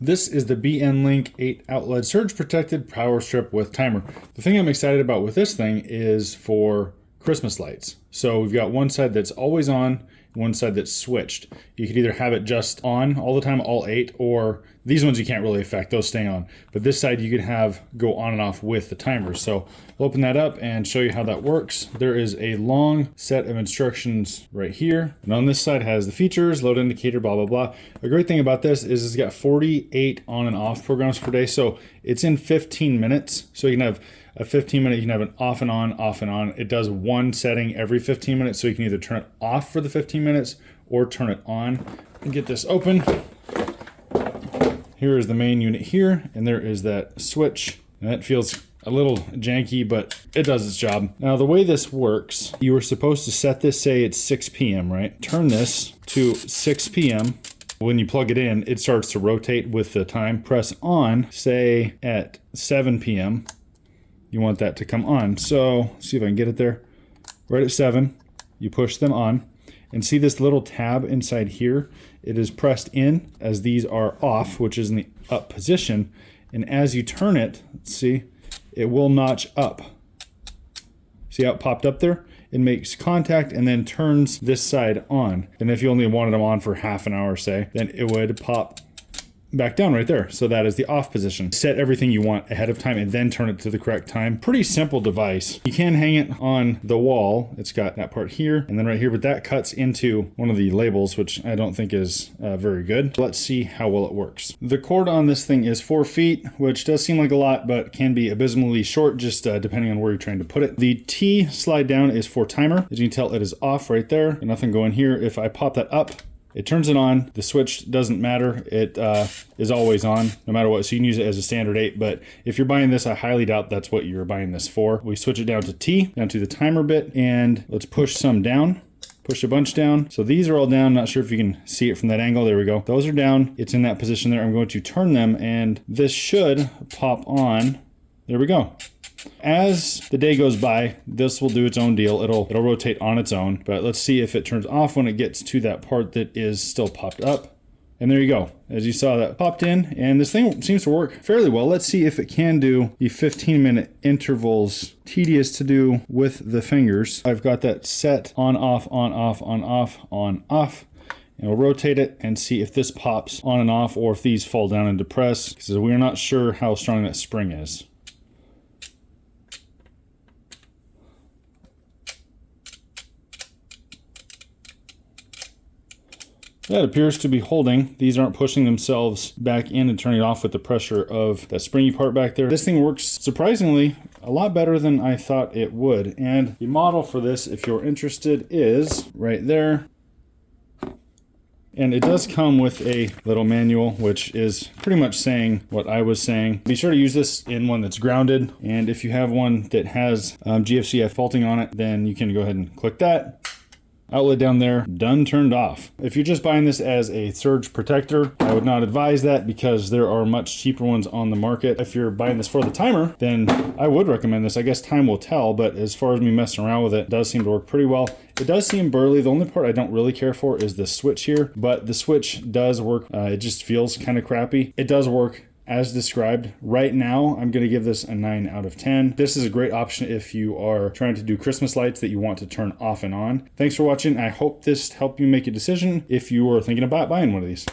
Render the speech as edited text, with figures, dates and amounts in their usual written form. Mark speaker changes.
Speaker 1: This is the BN-Link 8 outlet surge protected power strip with timer. The thing I'm excited about with this thing is for Christmas lights. So we've got one side that's always on, one side that's switched. You could either have it just on all the time, all 8, or these ones you can't really affect, those stay on. But this side you could have go on and off with the timer. So I'll open that up and show you how that works. There is a long set of instructions right here. And on this side has the features, load indicator, blah, blah, blah. A great thing about this is it's got 48 on and off programs per day. So it's in 15 minutes. So you can have a 15-minute, you can have an off and on, off and on. It does one setting every 15 minutes, so you can either turn it off for the 15 minutes or turn it on. And get this open. Here is the main unit here, and there is that switch. And that feels a little janky, but it does its job. Now, the way this works, you were supposed to set this, say it's 6 p.m., right? Turn this to 6 p.m. When you plug it in, it starts to rotate with the time. Press on, say at 7 p.m. You want that to come on. So, see if I can get it there. Right at 7, you push them on. And see this little tab inside here? It is pressed in as these are off, which is in the up position. And as you turn it, let's see, it will notch up. See how it popped up there? It makes contact and then turns this side on. And if you only wanted them on for half an hour, say, then it would pop back down right there. So that is the off position. Set everything you want ahead of time and then turn it to the correct time. Pretty simple device. You can hang it on the wall. It's got that part here and then right here, but that cuts into one of the labels, which I don't think is very good. Let's see how well it works. The cord on this thing is 4 feet, which does seem like a lot, but can be abysmally short, just depending on where you're trying to put it. The T slide down is for timer. As you can tell, it is off right there. And nothing going here. If I pop that up, it turns it on. The switch doesn't matter. It is always on no matter what. So you can use it as a standard 8. But if you're buying this, I highly doubt that's what you're buying this for. We switch it down to T, down to the timer bit, and let's push some down. Push a bunch down. So these are all down. Not sure if you can see it from that angle. There we go. Those are down. It's in that position there. I'm going to turn them and this should pop on. There we go. As the day goes by, this will do its own deal. It'll rotate on its own, but let's see if it turns off when it gets to that part that is still popped up. And there you go. As you saw, that popped in, and this thing seems to work fairly well. Let's see if it can do the 15-minute intervals. Tedious to do with the fingers. I've got that set on, off, on, off, on, off, on, off. And we'll rotate it and see if this pops on and off or if these fall down and depress, because we're not sure how strong that spring is. That appears to be holding. These aren't pushing themselves back in and turning off with the pressure of that springy part back there. This thing works surprisingly a lot better than I thought it would. And the model for this, if you're interested, is right there. And it does come with a little manual, which is pretty much saying what I was saying. Be sure to use this in one that's grounded. And if you have one that has GFCI faulting on it, then you can go ahead and click that. Outlet down there, done, turned off. If you're just buying this as a surge protector, I would not advise that because there are much cheaper ones on the market. If you're buying this for the timer, then I would recommend this. I guess time will tell, but as far as me messing around with it, it does seem to work pretty well. It does seem burly. The only part I don't really care for is the switch here, but the switch does work. It just feels kind of crappy. It does work as described. Right now, I'm going to give this a 9 out of 10. This is a great option if you are trying to do Christmas lights that you want to turn off and on. Thanks for watching. I hope this helped you make a decision if you are thinking about buying one of these.